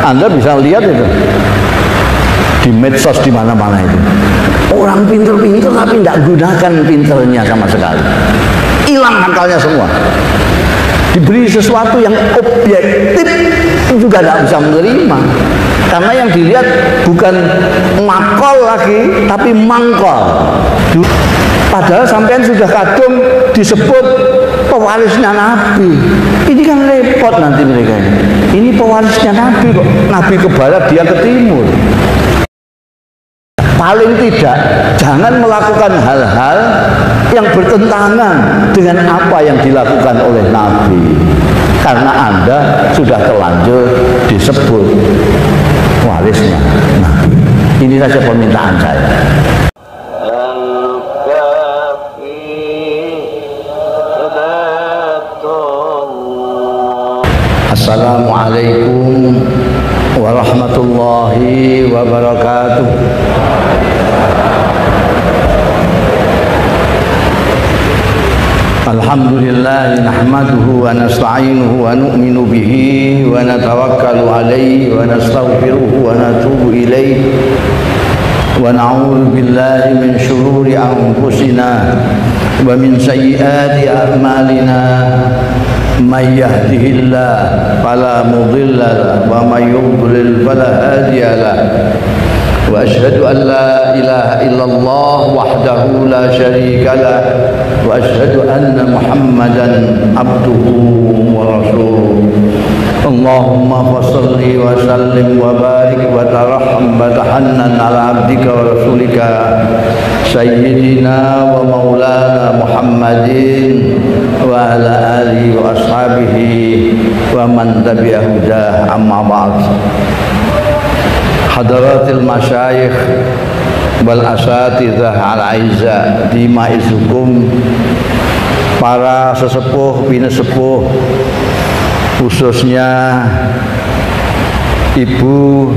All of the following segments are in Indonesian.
Anda bisa lihat itu di medsos di mana-mana itu. Orang pinter-pinter tapi tidak gunakan pinternya sama sekali. Hilang akalnya semua. Diberi sesuatu yang objektif juga tidak bisa menerima. Karena yang dilihat bukan makol lagi, tapi mangkol. Padahal sampean sudah kadung disebut pewarisnya Nabi. Ini kan repot nanti mereka ini. Ini pewarisnya Nabi kok. Nabi ke barat, dia ke timur. Paling tidak, jangan melakukan hal-hal yang bertentangan dengan apa yang dilakukan oleh Nabi. Karena Anda sudah terlanjur disebut warisnya Nabi. Ini saja permintaan saya. Assalamualaikum warahmatullahi wabarakatuh. Alhamdulillah nahmaduhu wa nasta'inuhu wa nu'minu bihi wa natawakkalu alayhi wa nastaghfiruhu wa natubu ilayhi wa na'udzu billahi min shururi anfusina wa min sayyiati a'malina. Man yahdihillahu fala mudilla lahu wa man yudlil fala hadiya lahu. Wa asyhadu an la ilaha illallah wahdahu la syarika lah wa asyhadu anna Muhammadan abduhu wa rasuluh. Allahumma fassalli wa sallim wa barik wa tarahham wa tahannan ala abdika wa rasulika sayyidina wa maulana Muhammadin wa ala alihi wa ashabihi wa man tabi'ahu dah, amma ba'd. Hadaratil masyayikh wal asatidzah al-aizza di ma'izukum, para sesepuh pinesepuh, khususnya Ibu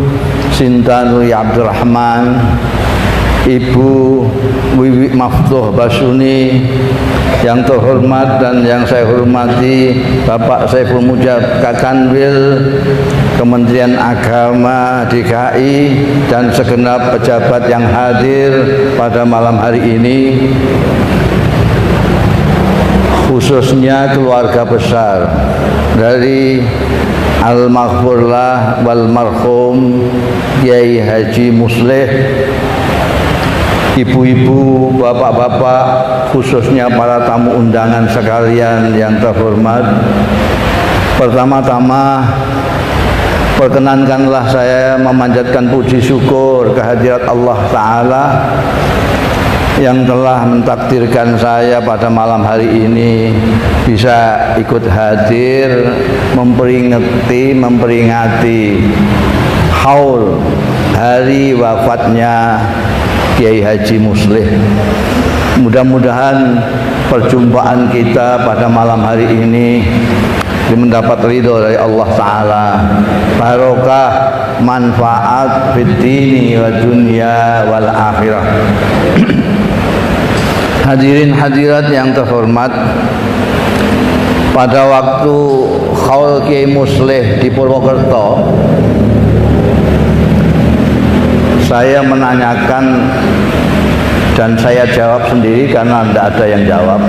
Sinta Nuri Abdurrahman, Ibu Wiwi Maftuh Basuni, yang terhormat dan yang saya hormati Bapak Saiful Mujab Kakanwil, Kementerian Agama DKI, dan segenap pejabat yang hadir pada malam hari ini, khususnya keluarga besar dari Al-Maghfurlah wal Marhum Kiai Haji Musleh, ibu-ibu, bapak-bapak, khususnya para tamu undangan sekalian yang terhormat. Pertama-tama, perkenankanlah saya memanjatkan puji syukur kehadirat Allah Ta'ala yang telah mentakdirkan saya pada malam hari ini bisa ikut hadir memperingati haul hari wafatnya Kiai Haji Musleh. Mudah-mudahan perjumpaan kita pada malam hari ini mendapat ridho dari Allah Ta'ala, barokah, manfaat fid dini wa dunya wal akhirah. Hadirin hadirat yang terhormat, pada waktu haul Kiai Musleh di Purwokerto, saya menanyakan dan saya jawab sendiri karena tidak ada yang jawab.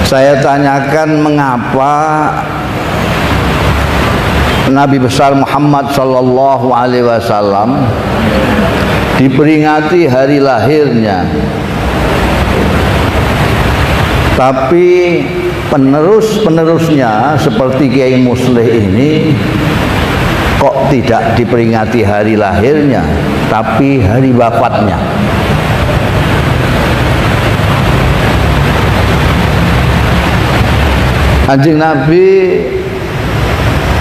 Saya tanyakan mengapa Nabi besar Muhammad sallallahu alaihi wasallam diperingati hari lahirnya, tapi penerusnya seperti Kiai Musleh ini kok tidak diperingati hari lahirnya, tapi hari wafatnya. Kanjeng Nabi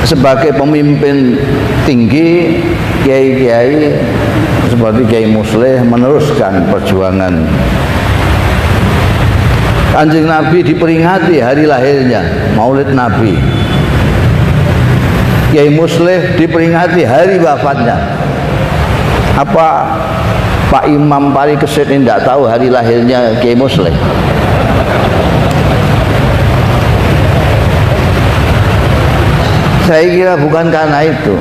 sebagai pemimpin tinggi, kiai-kiai seperti Kiai Musleh meneruskan perjuangan. Kanjeng Nabi diperingati hari lahirnya, Maulid Nabi. Kiai Musleh diperingati hari wafatnya. Apa Pak Imam Parikesit ini tidak tahu hari lahirnya Kiai Musleh? Saya kira bukan karena itu.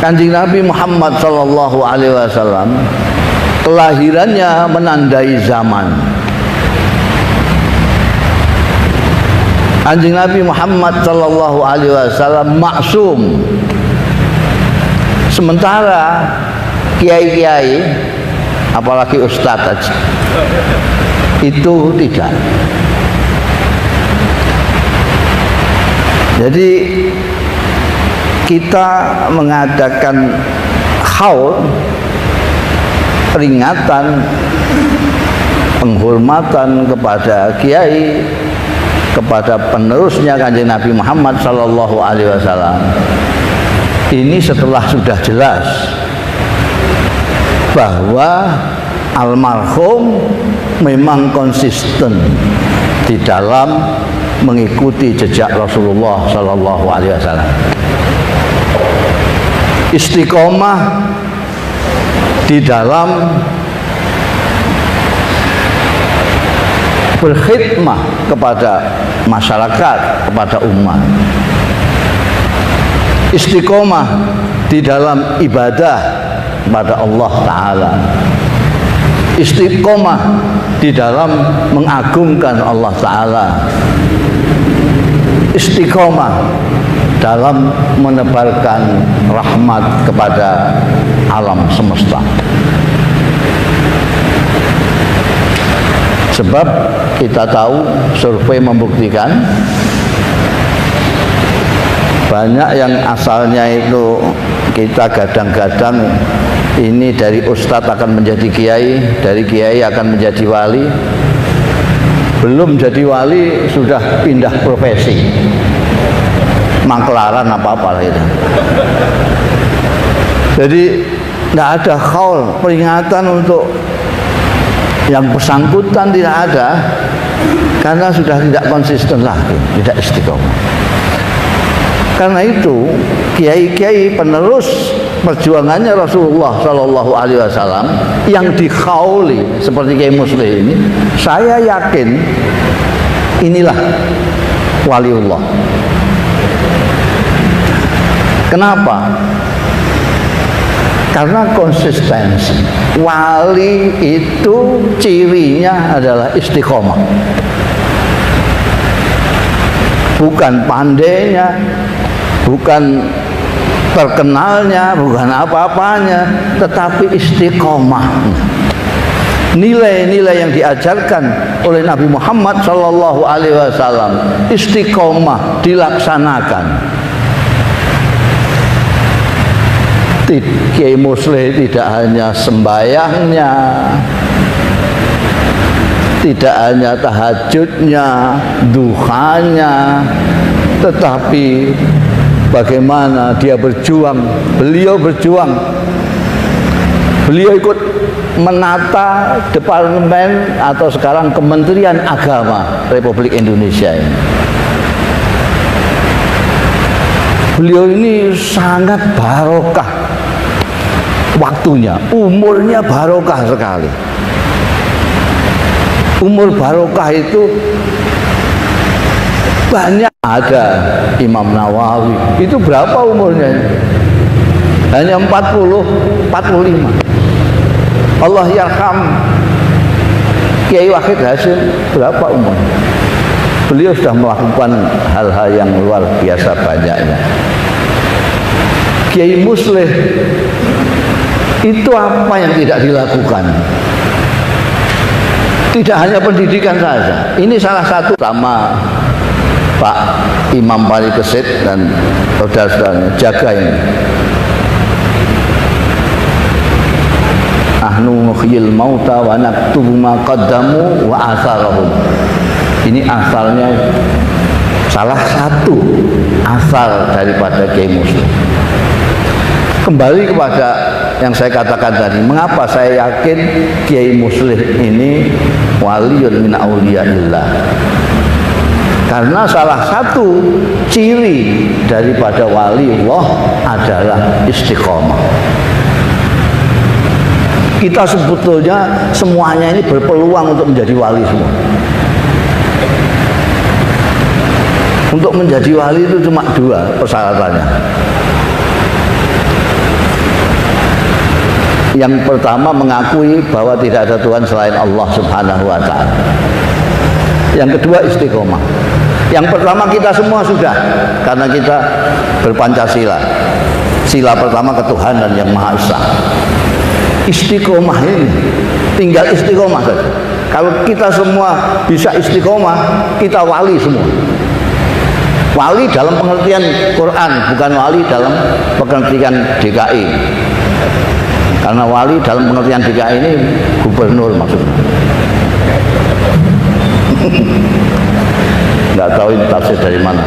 Kanjeng Nabi Muhammad sallallahu alaihi wasallam kelahirannya menandai zaman. Kanjeng Nabi Muhammad sallallahu alaihi wasallam maksum. Sementara kiai-kiai apalagi ustadz itu tidak. Jadi kita mengadakan haul, peringatan, penghormatan kepada kiai, kepada penerusnya Kanjeng Nabi Muhammad sallallahu alaihi wasallam. Ini setelah sudah jelas bahwa almarhum memang konsisten di dalam mengikuti jejak Rasulullah sallallahu alaihi wasallam. Istiqomah di dalam berkhidmah kepada masyarakat, kepada umat. Istiqomah di dalam ibadah kepada Allah Ta'ala. Istiqomah di dalam mengagungkan Allah Ta'ala. Istiqomah dalam menebarkan rahmat kepada alam semesta. Sebab kita tahu survei membuktikan banyak yang asalnya itu kita gadang-gadang ini dari ustadz akan menjadi kiai, dari kiai akan menjadi wali, belum jadi wali sudah pindah profesi, maklaran apa-apa gitu. Jadi tidak ada haul peringatan untuk yang bersangkutan, tidak ada, karena sudah tidak konsisten lagi, tidak istiqomah. Karena itu kiai-kiai penerus perjuangannya Rasulullah Shallallahu Alaihi Wasallam yang dikhauli seperti Kiai Muslih ini, saya yakin inilah waliullah. Kenapa? Karena konsistensi. Wali itu cirinya adalah istiqomah. Bukan pandainya, bukan terkenalnya, bukan apa-apanya, tetapi istiqomah. Nilai-nilai yang diajarkan oleh Nabi Muhammad Sallallahu Alaihi Wasallam, istiqomah dilaksanakan. Kiai Muslih tidak hanya sembayangnya, tidak hanya tahajudnya, duhanya, tetapi bagaimana dia berjuang. Beliau berjuang, beliau ikut menata Departemen atau sekarang Kementerian Agama Republik Indonesia ini. Beliau ini sangat barokah waktunya, umurnya barokah sekali. Umur barokah itu banyak. Ada Imam Nawawi, itu berapa umurnya? Hanya 40, 45. Allah yarham Kiai Wahid Hasyim, berapa umurnya? Beliau sudah melakukan hal-hal yang luar biasa banyaknya. Kiai Muslih itu apa yang tidak dilakukan? Tidak hanya pendidikan saja. Ini salah satu sama Pak Imam Pari Kesit dan saudara-saudaranya, jaga ini. Ahnu nuhyil mauta wa naktubu ma qaddamu wa atharahum. Ini asalnya, salah satu asal daripada Kiai Muslih. Kembali kepada yang saya katakan tadi, mengapa saya yakin Kiai Muslih ini waliyun min auliyaillah? Karena salah satu ciri daripada waliullah adalah istiqomah. Kita sebetulnya semuanya ini berpeluang untuk menjadi wali semua. Untuk menjadi wali itu cuma 2 persyaratannya. Yang pertama, mengakui bahwa tidak ada Tuhan selain Allah Subhanahu wa ta'ala. Yang kedua, istiqomah. Yang pertama kita semua sudah, karena kita berpancasila. Sila pertama ketuhanan yang Maha Esa. Istiqomah ini tinggal istiqomah saja. Kalau kita semua bisa istiqomah, kita wali semua. Wali dalam pengertian Quran, bukan wali dalam pengertian DKI. Karena wali dalam pengertian DKI ini gubernur maksudnya. Nggak tahu ini tafsir dari mana.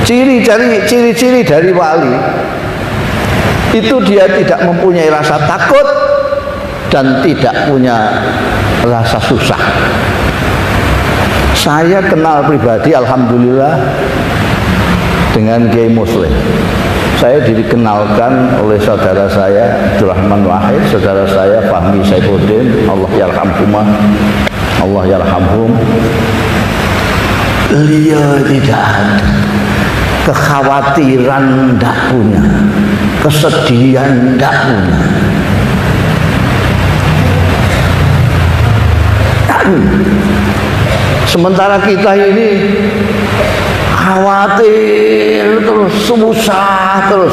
Ciri-ciri dari wali itu dia tidak mempunyai rasa takut dan tidak punya rasa susah. Saya kenal pribadi alhamdulillah dengan Kiai Muslim. Saya dikenalkan oleh saudara saya Abdurrahman Wahid, saudara saya Fahmi Saifuddin, Allah yarhamhumah, Allah yarhamhum. Beliau tidak ada kekhawatiran, tidak punya kesedihan, tidak punya. Sementara kita ini khawatir terus, susah terus.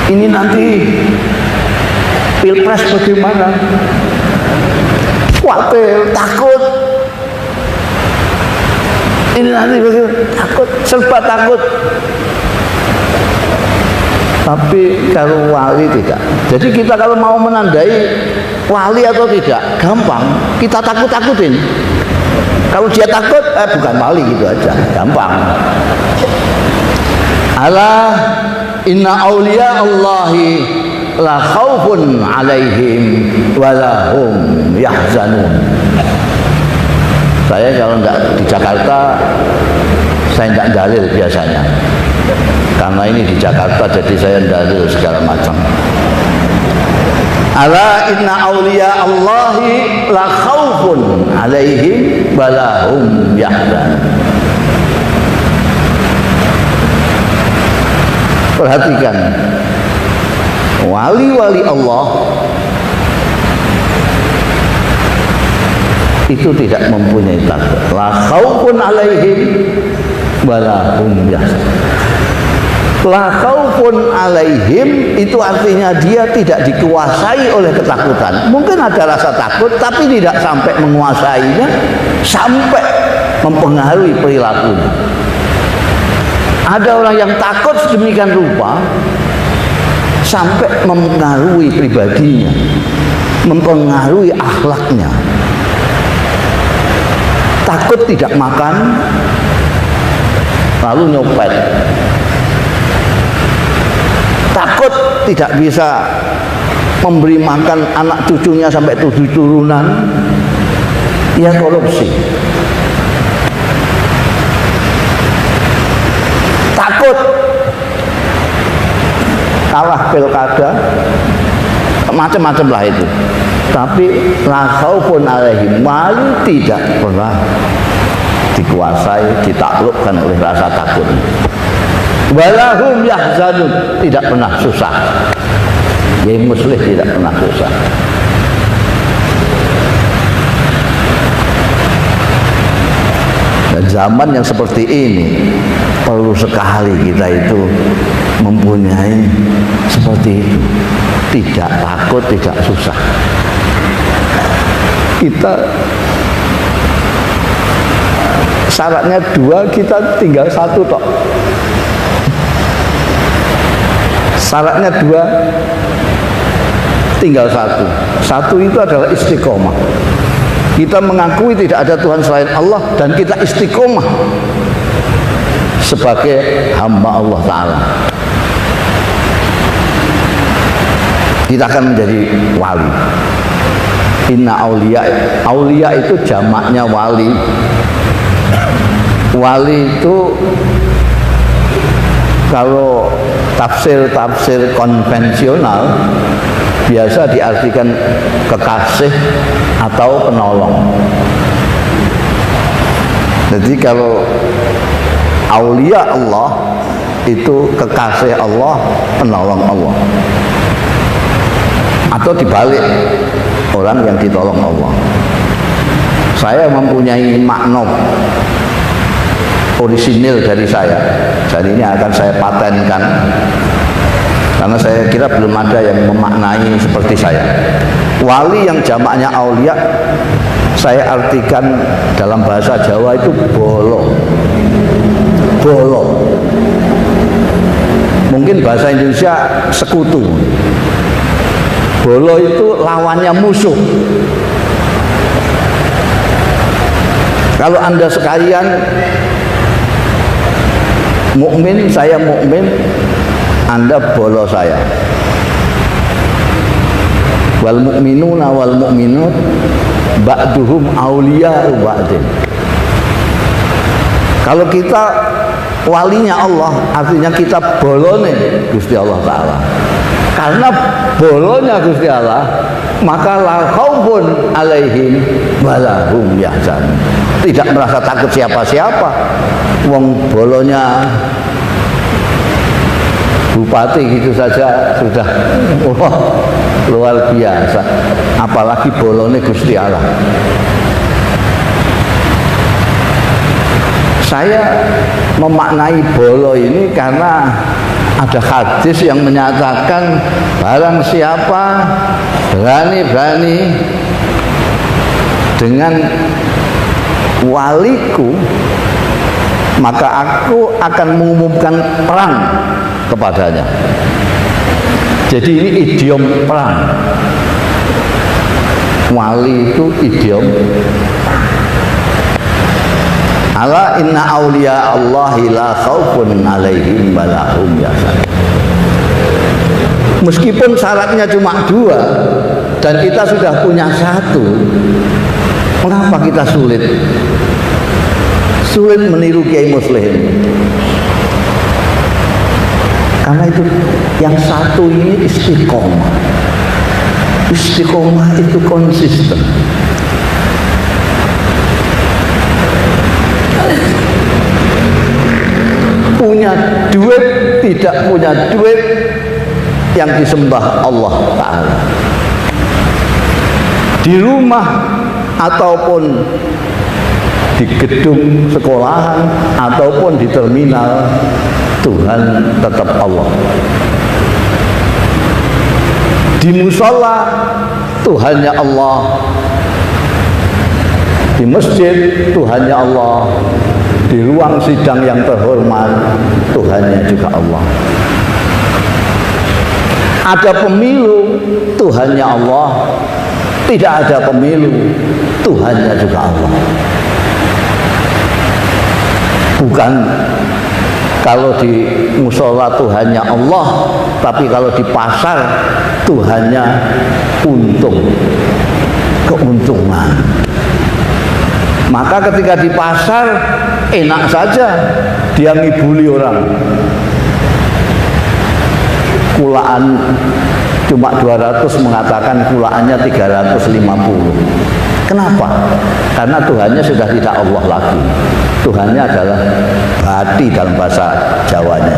Ini nanti pilpres bagaimana? Khawatir, takut. Ini nanti bagaimana? Takut, serba takut. Tapi kalau wali tidak. Jadi kita kalau mau menandai wali atau tidak, gampang. Kita takut-takutin. Kalau dia takut, bukan wali gitu aja, gampang. Ala inna awliya Allahi la khaufun alaihim wa lahum yahzanun. Saya kalau enggak di Jakarta, saya enggak dalil biasanya. Karena ini di Jakarta, jadi saya dalil segala macam. Ala inna awliya Allahi la khaufun alaihim wa lahum yahzanun. Perhatikan, wali-wali Allah itu tidak mempunyai takut. La khaufun alaihim wa lahum yahzanun. La khaufun alaihim itu artinya dia tidak dikuasai oleh ketakutan. Mungkin ada rasa takut tapi tidak sampai menguasainya, sampai mempengaruhi perilakunya. Ada orang yang takut sedemikian rupa sampai mempengaruhi pribadinya, mempengaruhi akhlaknya. Takut tidak makan lalu nyopet. Takut tidak bisa memberi makan anak cucunya sampai 7 turunan, ya korupsi. Takut kalah pilkada, macam-macam lah itu. Tapi la khaufun alaihim, wali tidak pernah dikuasai, ditaklukkan oleh rasa takut. Walahum yahzanun, tidak pernah susah. Kiai Muslim tidak pernah susah. Dan zaman yang seperti ini perlu sekali kita itu mempunyai seperti itu, tidak takut, tidak susah. Kita syaratnya 2, kita tinggal 1 tok. Syaratnya 2, tinggal 1. 1 itu adalah istiqomah. Kita mengakui tidak ada Tuhan selain Allah dan kita istiqomah sebagai hamba Allah Ta'ala. Kita akan menjadi wali. Inna awliya, awliya itu jamaknya wali. Wali itu kalau tafsir-tafsir konvensional biasa diartikan kekasih atau penolong. Jadi kalau aulia Allah itu kekasih Allah, penolong Allah. Atau dibalik, orang yang ditolong Allah. Saya mempunyai makna orisinil dari saya, dan ini akan saya patenkan karena saya kira belum ada yang memaknai seperti saya. Wali yang jamaknya aulia saya artikan dalam bahasa Jawa itu bolo. Bolo. Mungkin bahasa Indonesia sekutu. Bolo itu lawannya musuh. Kalau Anda sekalian mukmin, saya mukmin, Anda bolo saya. Wal mu'minuna wal mu'minut ba'duhum awliya'u ba'din. Kalau kita walinya Allah, artinya kita bolone Gusti Allah Ta'ala. Karena bolonya Gusti Allah, maka la khaufun alaihim walahum yahzanun. Tidak merasa takut siapa-siapa. Wong bolonya bupati gitu saja sudah luar biasa, apalagi bolone Gusti Allah. Saya memaknai bolo ini karena ada hadis yang menyatakan barang siapa berani-berani dengan waliku, maka aku akan mengumumkan perang kepadanya. Jadi ini idiom perang. Wali itu idiom. Ala inna awliya Allahi la khawfun alaihim walahum yahzanun. Meskipun syaratnya cuma 2 dan kita sudah punya 1, mengapa kita sulit meniru Kiai Muslim? Karena itu yang 1 ini istiqomah. Istiqomah itu konsisten. Punya duit, tidak punya duit, yang disembah Allah Ta'ala. Di rumah ataupun di gedung sekolahan ataupun di terminal, Tuhan tetap Allah. Di musola, Tuhannya Allah. Di masjid, Tuhannya Allah. Di ruang sidang yang terhormat, Tuhannya juga Allah. Ada pemilu, Tuhannya Allah. Tidak ada pemilu, Tuhannya juga Allah. Bukan kalau di musola Tuhannya Allah, tapi kalau di pasar Tuhannya keuntungan. Maka ketika di pasar enak saja dia ngibuli orang. Kulaan cuma 200 mengatakan kulaannya 350. Kenapa? Karena Tuhannya sudah tidak Allah lagi. Tuhannya adalah hati dalam bahasa Jawanya.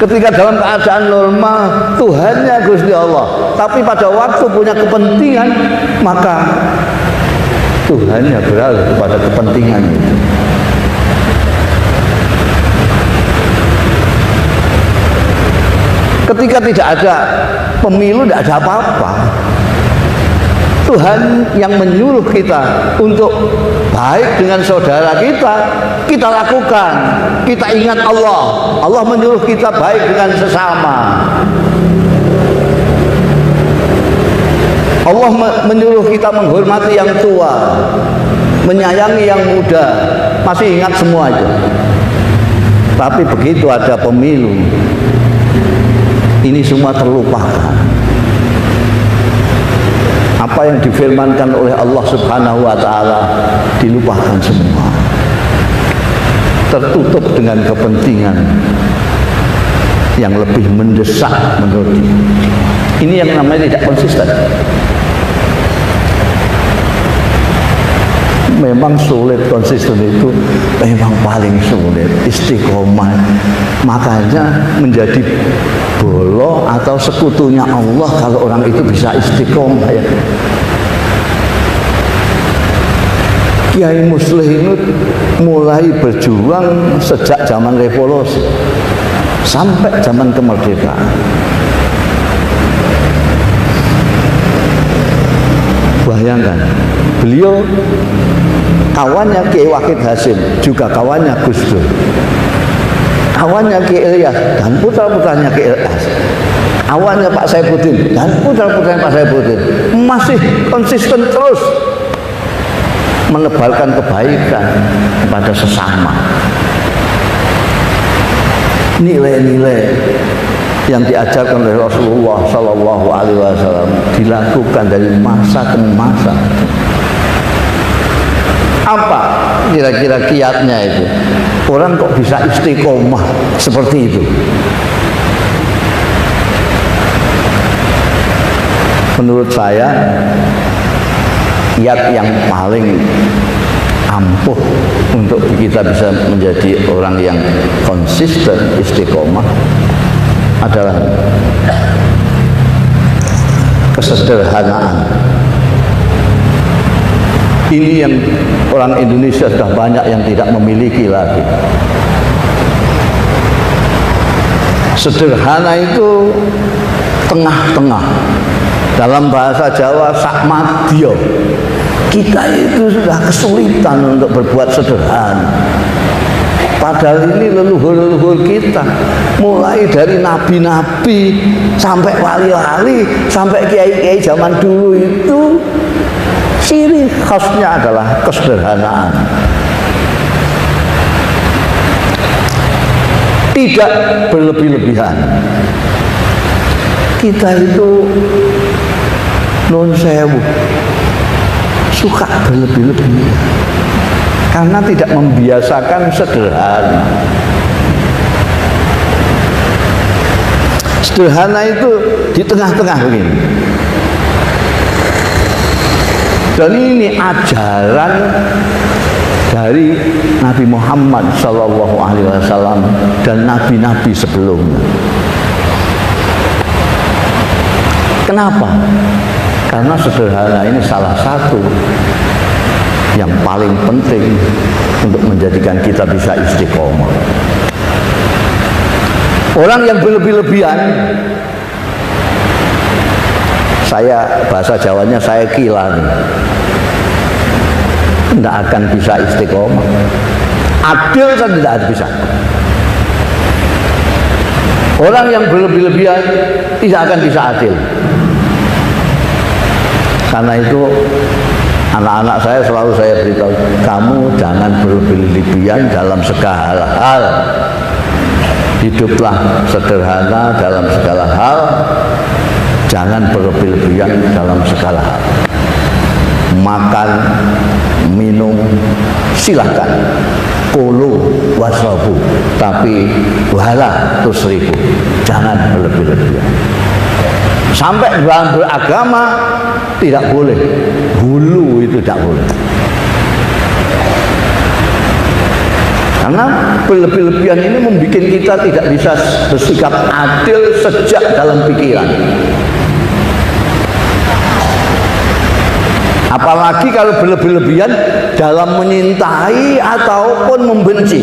Ketika dalam keadaan normal Tuhannya Gusti Allah, tapi pada waktu punya kepentingan, maka Tuhannya beralih kepada kepentingan itu. Ketika tidak ada pemilu, tidak ada apa-apa. Tuhan yang menyuruh kita untuk baik dengan saudara kita, kita lakukan. Kita ingat Allah. Allah menyuruh kita baik dengan sesama. Allah menyuruh kita menghormati yang tua, menyayangi yang muda. Masih ingat semua itu. Tapi begitu ada pemilu, ini semua terlupakan. Apa yang difirmankan oleh Allah Subhanahu wa Ta'ala dilupakan semua. tertutup dengan kepentingan yang lebih mendesak menurut dia. Ini yang namanya tidak konsisten. Memang sulit konsisten itu, memang paling sulit istiqomah. Makanya menjadi bolo atau sekutunya Allah kalau orang itu bisa istiqomah ya. Kiai Muslim mulai berjuang sejak zaman revolusi sampai zaman kemerdekaan. Bayangkan, beliau kawannya Kiai Wahid Hasim, juga kawannya Gus Dur, kawannya Kiai Ilyas dan putra-putranya Kiai Ilyas, kawannya Pak Saifuddin dan putra-putranya Pak Saifuddin, masih konsisten terus menebalkan kebaikan kepada sesama. Nilai-nilai yang diajarkan oleh Rasulullah Sallallahu Alaihi Wasallam dilakukan dari masa ke masa. Apa kira-kira kiatnya itu? Orang kok bisa istiqomah seperti itu? Menurut saya, kiat yang paling ampuh untuk kita bisa menjadi orang yang konsisten istiqomah adalah kesederhanaan. Ini yang orang Indonesia sudah banyak yang tidak memiliki lagi. Sederhana itu tengah-tengah. Dalam bahasa Jawa sakmadya. Kita itu sudah kesulitan untuk berbuat sederhana. Padahal ini leluhur-leluhur kita, mulai dari nabi-nabi sampai wali-wali sampai kiai-kiai zaman dulu itu ciri khasnya adalah kesederhanaan. Tidak berlebih-lebihan. Kita itu nun sewu suka berlebih-lebihan karena tidak membiasakan sederhana. Sederhana itu di tengah-tengah begini. Dan ini ajaran dari Nabi Muhammad Sallallahu Alaihi Wasallam dan nabi-nabi sebelumnya. Kenapa? Karena sederhana ini salah satu yang paling penting untuk menjadikan kita bisa istiqomah. Orang yang berlebih-lebihan, saya bahasa Jawanya saya kila nih, tidak akan bisa istiqomah. Adil kan tidak bisa. Orang yang berlebih-lebihan tidak akan bisa adil. Karena itu anak-anak saya selalu saya beritahu, kamu jangan berlebih-lebihan dalam segala hal. Hiduplah sederhana dalam segala hal, jangan berlebih-lebihan dalam segala hal. Makan, minum, silahkan, kulu wasrabu, tapi wala tusrifu, jangan berlebih-lebihan. Sampai dalam beragama tidak boleh, hulu itu tidak boleh. Karena berlebih-lebihan ini membuat kita tidak bisa bersikap adil sejak dalam pikiran. Apalagi kalau berlebih-lebihan dalam menyintai ataupun membenci.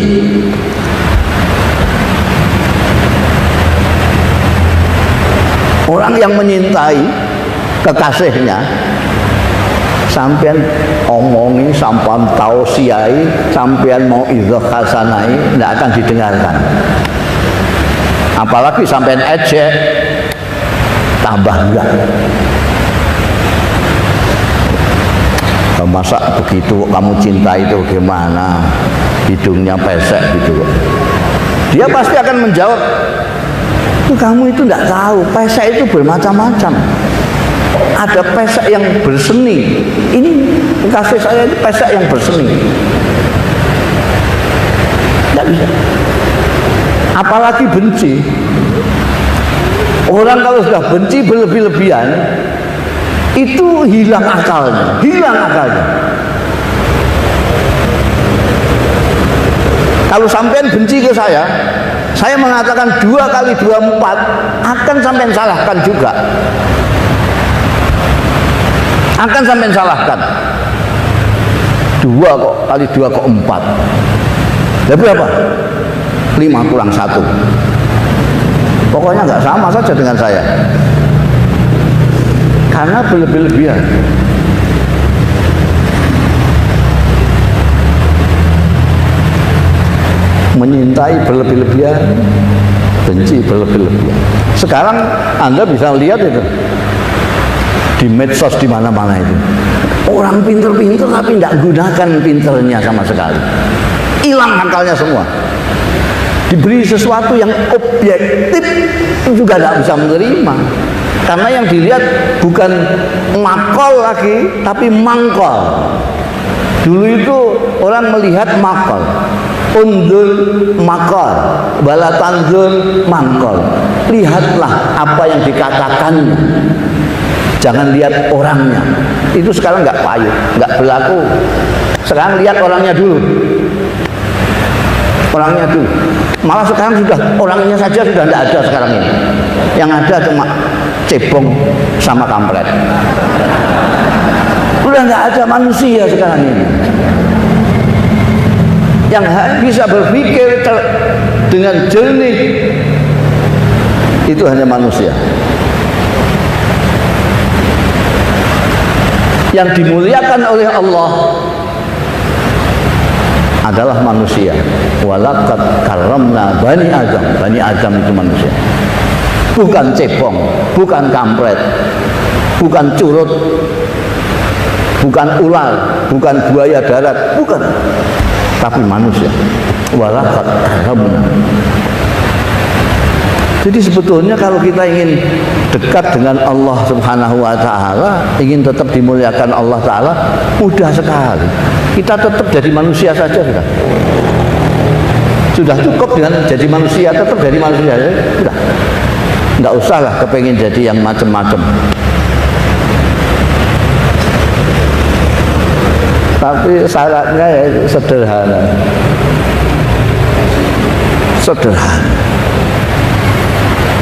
Orang yang menyintai kekasihnya, sampean omongin, sampean tausiai, sampean mau idzah hasanai, tidak akan didengarkan. Apalagi sampean ejek, tambah enggak. Masa begitu kamu cinta itu gimana? Hidungnya pesek gitu. Dia pasti akan menjawab, kamu itu tidak tahu, pesek itu bermacam-macam. Ada pesek yang berseni. Ini kasih saya itu pesek yang berseni. Dan bisa. Apalagi benci. Orang kalau sudah benci berlebih-lebihan itu hilang akalnya. Kalau sampean benci ke saya mengatakan 2 kali 2 4, akan sampean salahkan juga. Akan sampean salahkan. 2 kok kali 2 kok 4. Lah berapa? 5 kurang 1. Pokoknya nggak sama saja dengan saya. Karena berlebih-lebihan. Menyintai berlebih-lebihan, benci berlebih-lebihan. Sekarang Anda bisa lihat itu di medsos di mana-mana itu. Orang pinter-pinter tapi tidak gunakan pinternya sama sekali. Hilang akalnya semua. Diberi sesuatu yang objektif juga tidak bisa menerima. Karena yang dilihat bukan makol lagi, tapi mangkol. Dulu itu orang melihat makol. Undur makol, balatanzur mangkol. Lihatlah apa yang dikatakannya, jangan lihat orangnya. Itu sekarang nggak payu, nggak berlaku. Sekarang lihat orangnya dulu, Malah sekarang sudah orangnya saja sudah tidak ada sekarang ini. Yang ada cuma cebong sama kampret. Sudah nggak ada manusia sekarang ini. Yang bisa berpikir dengan jernih itu hanya manusia. Yang dimuliakan oleh Allah adalah manusia. Walaqad karramna bani Adam. Bani Adam itu manusia. Bukan cebong, bukan kampret, bukan curut, bukan ular, bukan buaya darat, bukan. Tapi manusia. Walaqad karramna. Jadi sebetulnya kalau kita ingin dekat dengan Allah Subhanahu wa taala, ingin tetap dimuliakan Allah taala, mudah sekali. Kita tetap jadi manusia saja sudah. Sudah cukup dengan jadi manusia, tetap jadi manusia saja. Sudah. Enggak usahlah kepengin jadi yang macam-macam. Tapi syaratnya ya sederhana.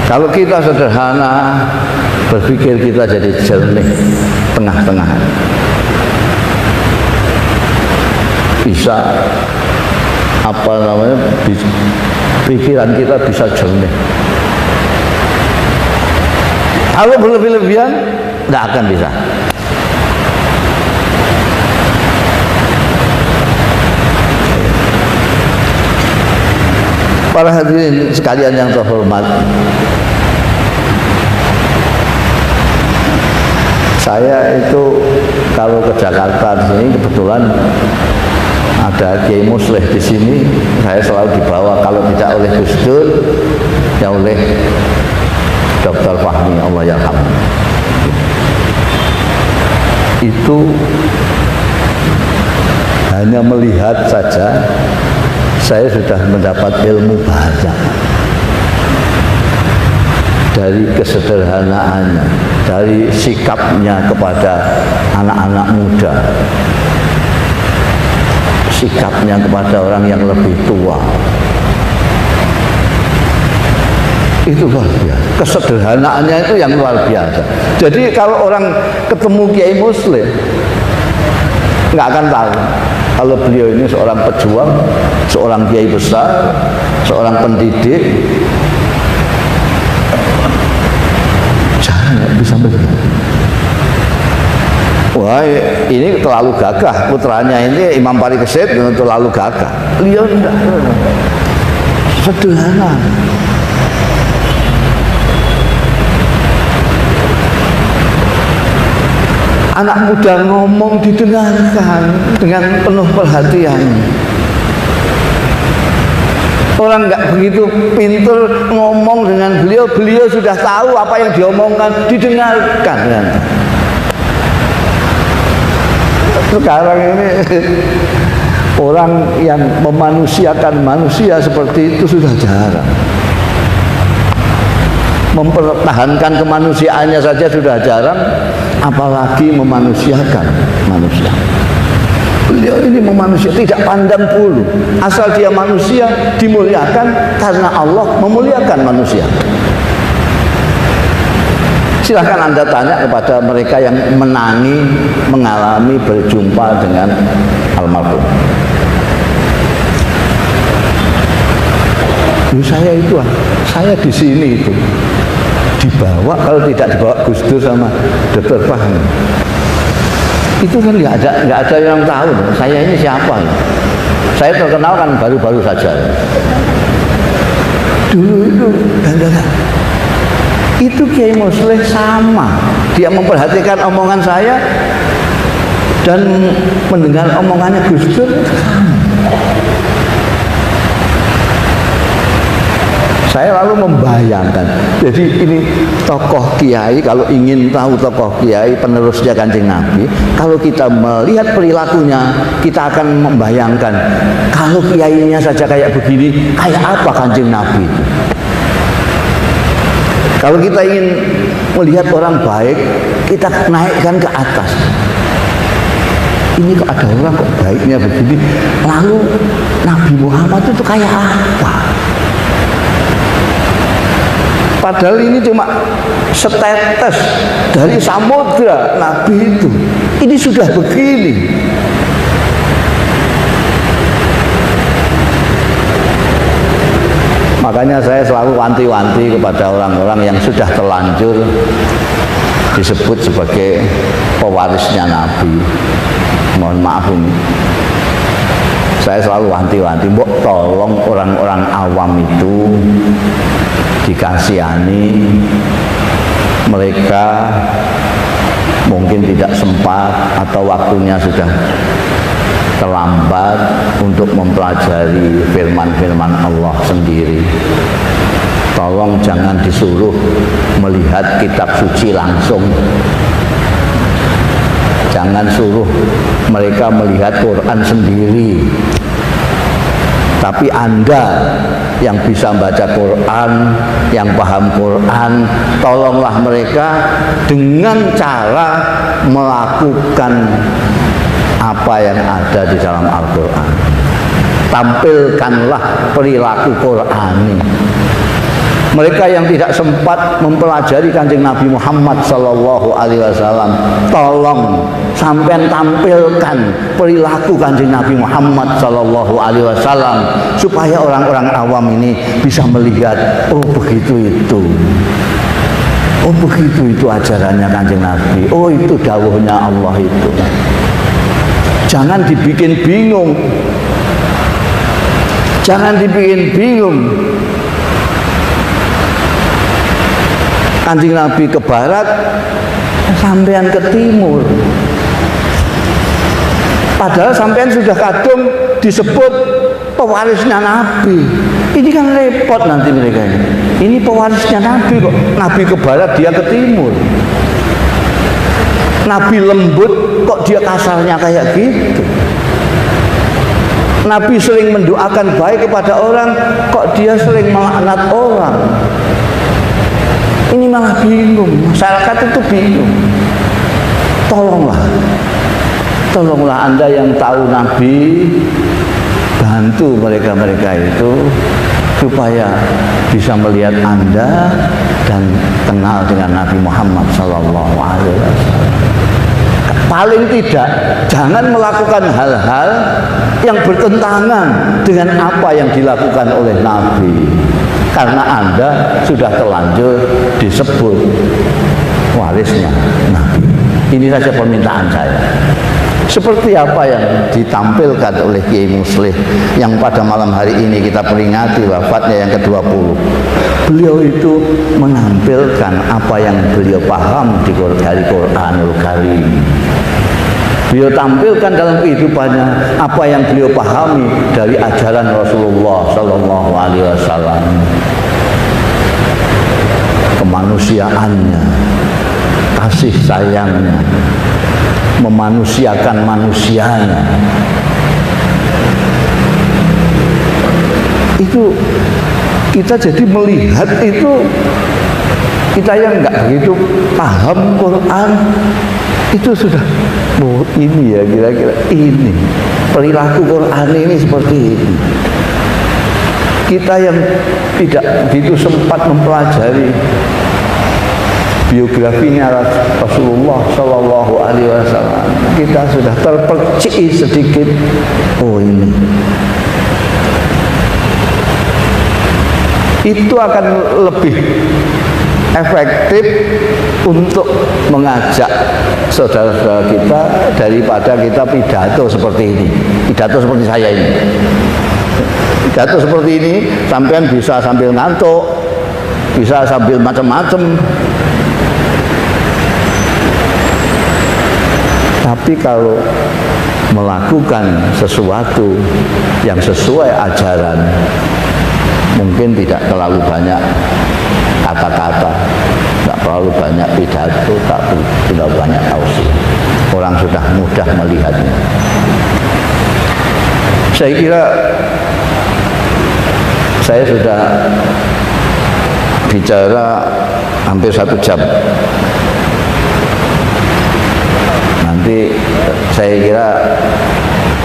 Kalau kita sederhana, berpikir kita jadi jernih, tengah-tengah. Bisa pikiran kita bisa jernih. Kalau berlebih-lebihan, tidak akan bisa. Para hadirin sekalian yang terhormat, saya itu kalau ke Jakarta di sini kebetulan ada Kiai Musleh di sini, saya selalu dibawa, kalau tidak oleh Gus Dur ya oleh Dr. Fahmi, Allah yarham. Itu hanya melihat saja saya sudah mendapat ilmu banyak dari kesederhanaannya, dari sikapnya kepada anak-anak muda, sikapnya kepada orang yang lebih tua. Itu luar biasa. Kesederhanaannya itu yang luar biasa. Jadi kalau orang ketemu Kiai Muslim nggak akan tahu kalau beliau ini seorang pejuang, seorang kiai besar, seorang pendidik. Jangan nggak bisa begitu. Wah, ini terlalu gagah, putranya ini Imam Parikesit terlalu gagah. Beliau tidak, sederhana. Anak muda ngomong didengarkan dengan penuh perhatian. Orang nggak begitu pintar ngomong dengan beliau, beliau sudah tahu apa yang diomongkan, didengarkan. Sekarang ini Orang yang memanusiakan manusia seperti itu sudah jarang. Mempertahankan kemanusiaannya saja sudah jarang, apalagi memanusiakan manusia. Beliau ini memanusia, tidak pandang bulu. Asal dia manusia dimuliakan karena Allah memuliakan manusia. Silahkan Anda tanya kepada mereka yang mengalami berjumpa dengan almarhum. Saya di sini itu dibawa, kalau tidak dibawa Gus Dur sama Dr. Fahmi, itu kan nggak ada yang tahu saya ini siapa. Saya terkenal kan baru-baru saja. Dulu itu itu Kiai Muslih sama, dia memperhatikan omongan saya dan mendengar omongannya Gus Dur sama. Saya lalu membayangkan, jadi ini tokoh kiai, kalau ingin tahu tokoh kiai penerusnya Kanjeng Nabi, kalau kita melihat perilakunya, kita akan membayangkan kalau kiainya saja kayak begini, kayak apa Kanjeng Nabi itu. Kalau kita ingin melihat orang baik, kita naikkan ke atas. Ini kok ada orang kok baiknya begini, lalu Nabi Muhammad itu kayak apa? Padahal ini cuma setetes dari samudra Nabi itu. Ini sudah begini. Makanya saya selalu wanti-wanti kepada orang-orang yang sudah terlanjur disebut sebagai pewarisnya Nabi. Mohon maaf ini. Saya selalu wanti-wanti, mbok tolong orang-orang awam itu dikasihani, mereka mungkin tidak sempat atau waktunya sudah terlambat untuk mempelajari firman-firman Allah sendiri. Tolong jangan disuruh melihat kitab suci langsung, jangan suruh mereka melihat Quran sendiri. Tapi Anda yang bisa baca Quran, yang paham Quran, tolonglah mereka dengan cara melakukan apa yang ada di dalam Al-Quran. Tampilkanlah perilaku Qurani. Mereka yang tidak sempat mempelajari Kanjeng Nabi Muhammad Sallallahu Alaihi Wasallam, tolong sampean tampilkan perilaku Kanjeng Nabi Muhammad Sallallahu Alaihi Wasallam supaya orang-orang awam ini bisa melihat, oh begitu itu, oh begitu itu ajarannya Kanjeng Nabi, oh itu dawuhnya Allah itu. Jangan dibikin bingung, jangan dibikin bingung. Kanjeng Nabi ke barat, sampean ke timur. Padahal sampean sudah kadung disebut pewarisnya Nabi. Ini kan repot nanti mereka ini. Ini pewarisnya Nabi kok. Nabi ke barat, dia ke timur. Nabi lembut, kok dia kasarnya kayak gitu. Nabi sering mendoakan baik kepada orang, kok dia sering melaknat orang. Ini malah bingung, masyarakat itu bingung. Tolonglah Anda yang tahu Nabi, bantu mereka-mereka itu supaya bisa melihat Anda dan kenal dengan Nabi Muhammad Sallallahu Alaihi Wasallam. Paling tidak, jangan melakukan hal-hal yang bertentangan dengan apa yang dilakukan oleh Nabi. Karena Anda sudah terlanjur disebut warisnya Nabi. Ini saja permintaan saya. Seperti apa yang ditampilkan oleh Kiai Muslih yang pada malam hari ini kita peringati wafatnya yang ke-20. Beliau itu menampilkan apa yang beliau paham dari Quranul Karim. Beliau tampilkan dalam kehidupannya apa yang beliau pahami dari ajaran Rasulullah Sallallahu Alaihi Wasallam. Kemanusiaannya, kasih sayangnya, memanusiakan manusianya. Itu kita jadi melihat itu, kita yang nggak begitu paham Quran itu sudah, oh ini ya kira-kira ini perilaku Quran ini seperti ini. Kita yang tidak begitu sempat mempelajari biografinya Rasulullah Shallallahu Alaihi Wasallam, kita sudah terpercik sedikit, oh ini. Itu akan lebih efektif untuk mengajak saudara-saudara kita daripada kita pidato seperti ini, pidato seperti saya ini. Pidato seperti ini sampean bisa sambil ngantuk, bisa sambil macam-macam. Tapi kalau melakukan sesuatu yang sesuai ajaran, mungkin tidak terlalu banyak kata-kata, tidak terlalu banyak pidato, tapi tidak banyak tausiah. Orang sudah mudah melihatnya. Saya kira saya sudah bicara hampir 1 jam. Nanti saya kira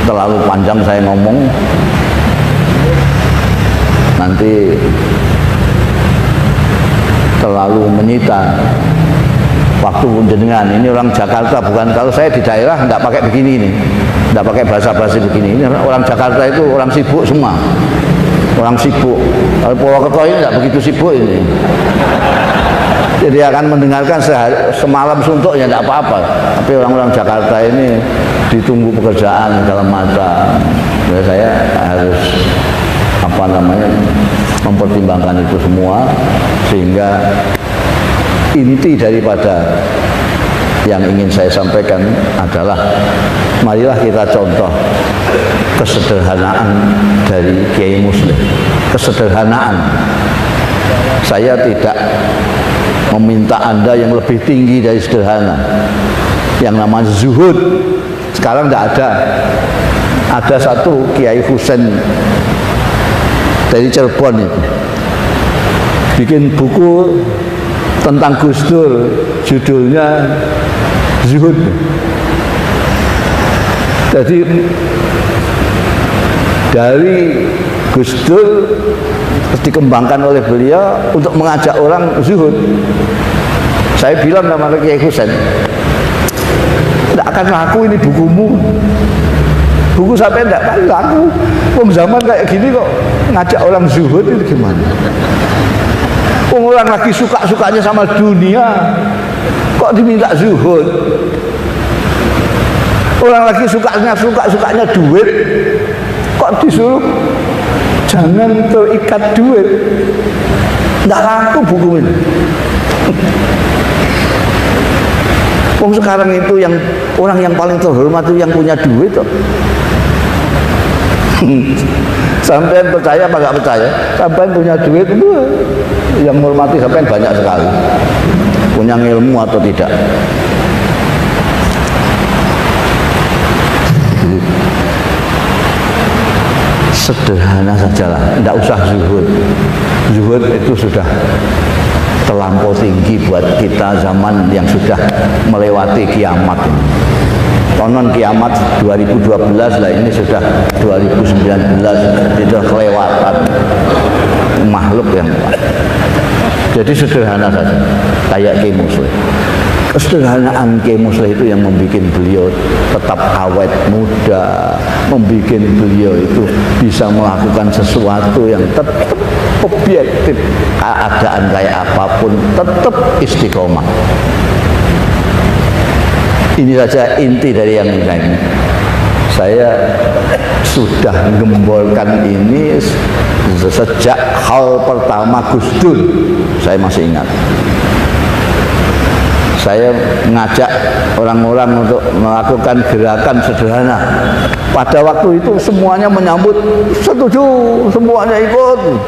terlalu panjang saya ngomong, nanti terlalu menyita waktu jenengan. Ini orang Jakarta, bukan, kalau saya di daerah nggak pakai begini nih, nggak pakai bahasa-bahasa begini. Ini orang Jakarta itu orang sibuk semua, orang sibuk. Kalau Purwokerto ini nggak begitu sibuk ini, jadi akan mendengarkan semalam suntuk ya nggak apa-apa. Tapi orang-orang Jakarta ini ditunggu pekerjaan segala macam. Ya, saya harus mempertimbangkan itu semua, sehingga inti daripada yang ingin saya sampaikan adalah marilah kita contoh kesederhanaan dari Kiai Muslim. Kesederhanaan. Saya tidak meminta Anda yang lebih tinggi dari sederhana. Yang namanya zuhud sekarang tidak ada. Ada satu Kiai Husain dari Cirebon itu bikin buku tentang Gus Dur, judulnya Zuhud. Jadi dari Gus Dur dikembangkan oleh beliau untuk mengajak orang zuhud. Saya bilang sama Kiai Husain, tidak akan laku ini bukumu. Buku sampai tidak akan laku. Wong zaman kayak gini kok ngajak orang zuhud itu gimana? Wong orang lagi suka-sukanya sama dunia, kok diminta zuhud? Orang lagi suka-sukanya duit, kok disuruh jangan terikat duit? Tidak laku buku ini. Wong sekarang itu yang orang yang paling terhormat itu yang punya duit kok. Sampai percaya apa nggak percaya? Sampai punya duit itu yang menghormati sampai banyak sekali. Punya ilmu atau tidak? Sederhana sajalah, tidak usah zuhud. Zuhud itu sudah terlampau tinggi buat kita zaman yang sudah melewati kiamat ini. Konon kiamat 2012 lah, ini sudah 2019, sudah kelewatan makhluk yang kuat. Jadi sederhana saja, kayak Kiai Muslim. Kesederhanaan Kiai Muslim itu yang membuat beliau tetap awet muda, membuat beliau itu bisa melakukan sesuatu yang tetap objektif, keadaan kayak apapun tetap istiqomah. Ini saja inti dari yang ini. Saya sudah gembolkan ini sejak hal pertama Gus Dur. Saya masih ingat. Saya mengajak orang-orang untuk melakukan gerakan sederhana. Pada waktu itu semuanya menyambut, setuju, semuanya ikut.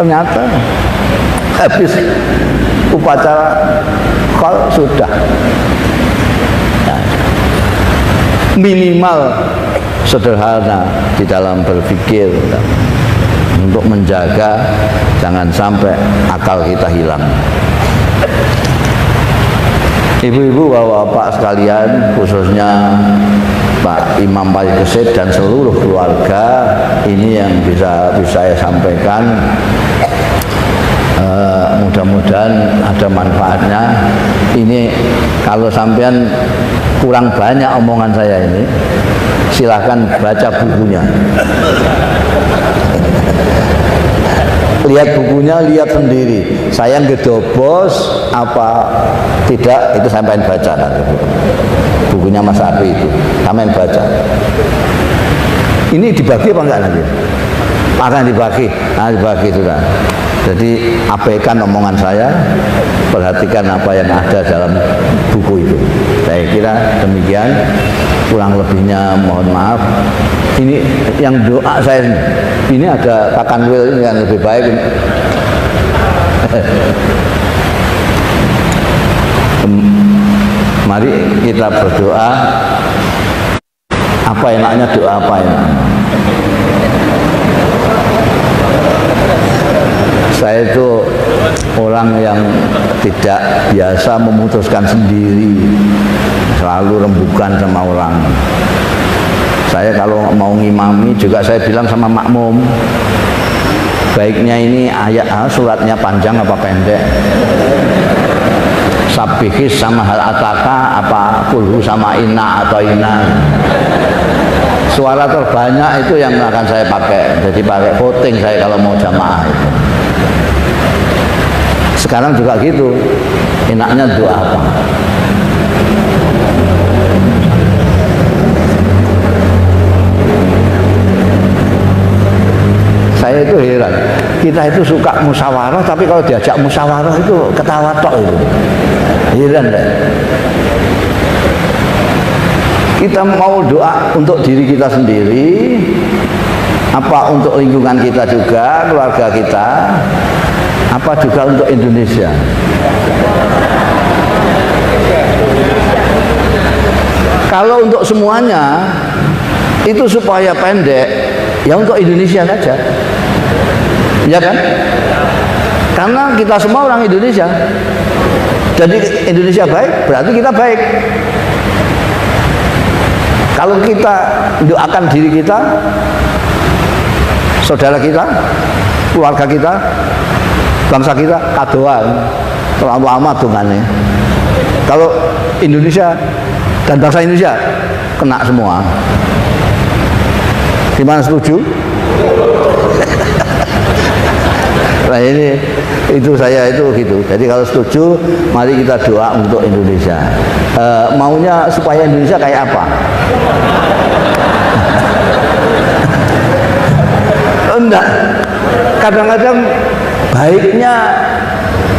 Ternyata habis upacara kalau sudah minimal sederhana di dalam berpikir untuk menjaga jangan sampai akal kita hilang. Ibu-ibu, bapak-bapak sekalian, khususnya Pak Imam Pak Gesit dan seluruh keluarga, ini yang bisa saya sampaikan. Mudah-mudahan ada manfaatnya. Ini kalau sampean kurang banyak omongan saya ini, silahkan baca bukunya. Lihat bukunya, lihat sendiri. Saya ngedobos apa tidak, itu sampean baca nanti. Bukunya Mas Arfi itu, sampean baca. Ini dibagi apa enggak nanti? Akan dibagi, dibagi sudah. Jadi abaikan omongan saya, perhatikan apa yang ada dalam buku itu. Saya kira demikian, kurang lebihnya mohon maaf. Ini yang doa saya ini ada Kakan Wil yang lebih baik. Mari kita berdoa. Apa enaknya doa apa enaknya? Saya itu orang yang tidak biasa memutuskan sendiri, selalu rembukan sama orang. Saya kalau mau ngimami juga saya bilang sama makmum, baiknya ini ayat suratnya panjang apa pendek, sabihis sama hal ataka apa kulhu sama inna atau inna. Suara terbanyak itu yang akan saya pakai, jadi pakai voting saya kalau mau jamaah itu. Sekarang juga gitu, enaknya doa apa? Saya itu heran, kita itu suka musyawarah, tapi kalau diajak musyawarah itu ketawa tok itu. Heran deh. Kita mau doa untuk diri kita sendiri, apa untuk lingkungan kita juga, keluarga kita, apa juga untuk Indonesia. Kalau untuk semuanya itu supaya pendek, ya untuk Indonesia saja, ya kan? Karena kita semua orang Indonesia. Jadi Indonesia baik, berarti kita baik. Kalau kita doakan diri kita, saudara kita, keluarga kita, bangsa kita, kadoan terlalu lama dungannya. Kalau Indonesia dan bangsa Indonesia kena semua. Gimana, setuju? Nah ini itu saya itu gitu. Jadi kalau setuju, mari kita doa untuk Indonesia. Maunya supaya Indonesia kayak apa? Enggak. Kadang-kadang baiknya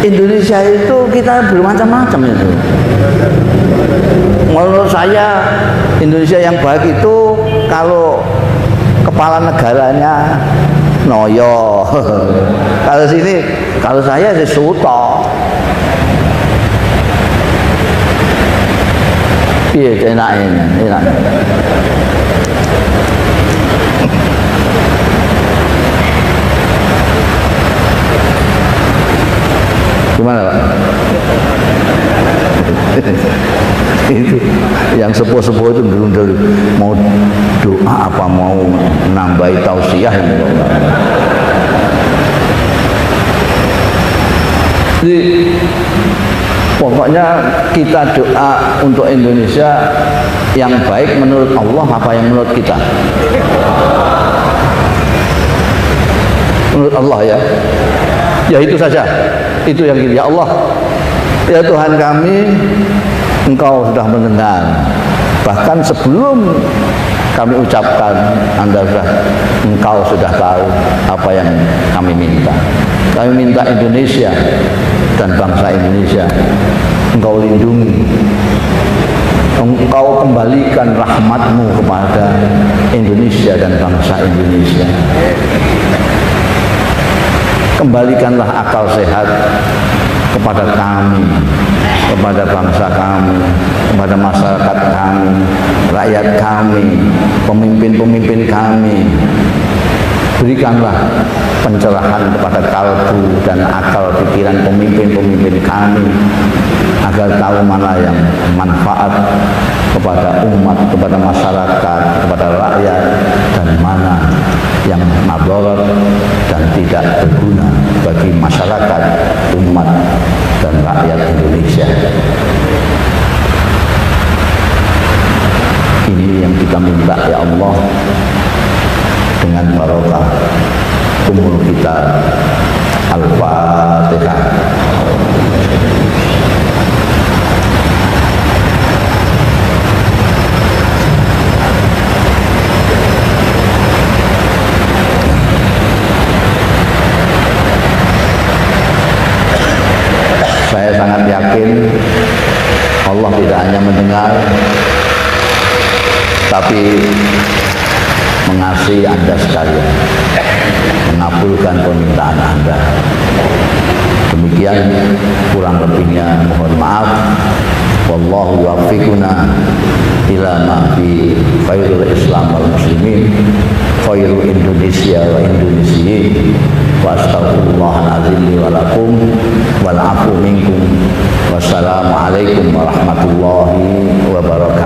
Indonesia itu kita bermacam-macam itu. Menurut saya Indonesia yang baik itu kalau kepala negaranya Noyo. Kalau sini, kalau saya sih Suto. Iya, enak. Gimana Pak? Itu yang sepuh-sepuh itu dulu mau doa apa mau nambahi tausiah ini. Jadi pokoknya kita doa untuk Indonesia yang baik menurut Allah apa yang menurut kita? Menurut Allah ya. Ya itu saja. Itu yang ya Allah. Ya Tuhan kami, Engkau sudah mendengar. Bahkan sebelum kami ucapkan, Engkau sudah tahu apa yang kami minta. Kami minta Indonesia dan bangsa Indonesia Engkau lindungi, Engkau kembalikan rahmat-Mu kepada Indonesia dan bangsa Indonesia. Kembalikanlah akal sehat kepada kami, kepada bangsa kami, kepada masyarakat kami, rakyat kami, pemimpin-pemimpin kami. Berikanlah pencerahan kepada kalbu dan akal pikiran pemimpin-pemimpin kami agar tahu mana yang manfaat kepada umat, kepada masyarakat, kepada rakyat, dan mana yang madarat dan tidak berguna bagi masyarakat, umat, dan rakyat Indonesia. Ini yang kita minta ya Allah, dengan barokah umur kita. Al-Fatihah. Saya sangat yakin Allah tidak hanya mendengar tapi mengasihi Anda sekalian, mengabulkan permintaan Anda. Demikian, kurang lebihnya mohon maaf. Wallahu yuwaffiquna ila ma fi khairul Islam wal muslimin, khairul Indonesia wa Indonesiyin. Wa astaghfirullahaladzim li wa lakum wal afu minkum. Wassalamualaikum warahmatullahi wabarakatuh.